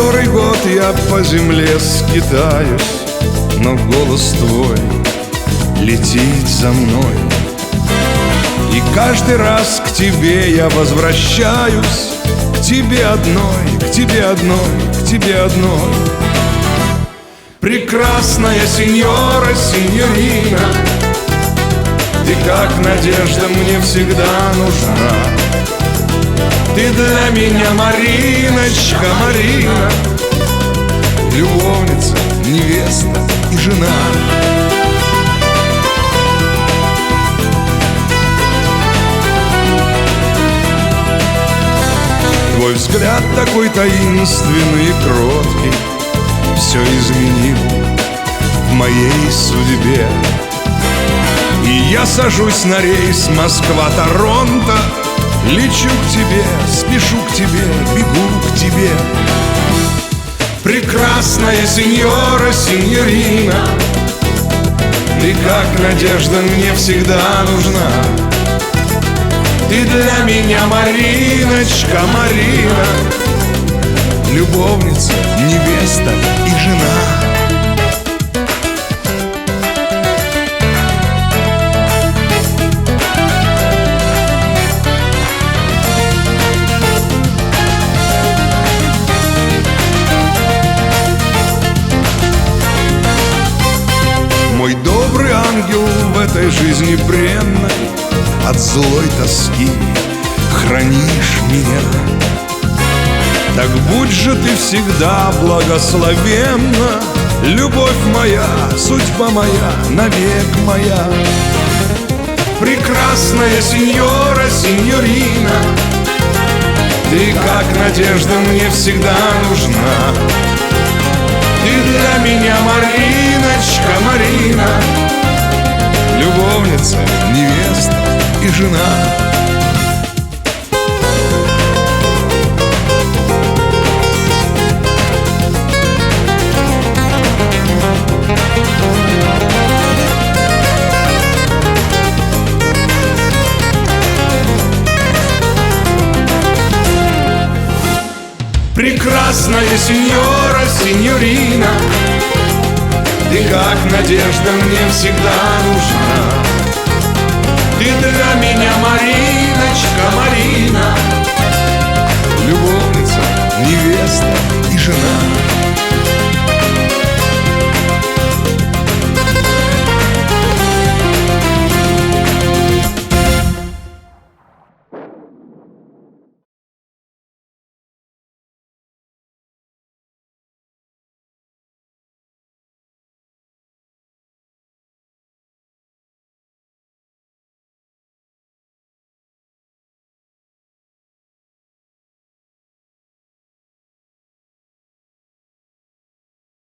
который год я по земле скитаюсь, но голос твой летит за мной. И каждый раз к тебе я возвращаюсь, к тебе одной, к тебе одной, к тебе одной. Прекрасная сеньора, сеньорина, ты как надежда мне всегда нужна. Ты для меня Мариночка, Марина, любовница, невеста и жена. Твой взгляд такой таинственный и кроткий все изменил в моей судьбе. И я сажусь на рейс Москва-Торонто, лечу к тебе, спешу к тебе, бегу к тебе. Прекрасная сеньора, сеньорина, ты как надежда мне всегда нужна. Ты для меня Мариночка, Марина, любовница, невеста и жена. Мой добрый ангел в этой жизни бренной, от злой тоски хранишь меня. Так будь же ты всегда благословенна, любовь моя, судьба моя, навек моя. Прекрасная сеньора, сеньорина, ты как надежда мне всегда нужна. Ты для меня Мариночка, Марина, любовница, невеста и жена. Прекрасная сеньора, сеньорина, ты как надежда мне всегда нужна. Ты для меня Мариночка, Марина, любовница, невеста и жена.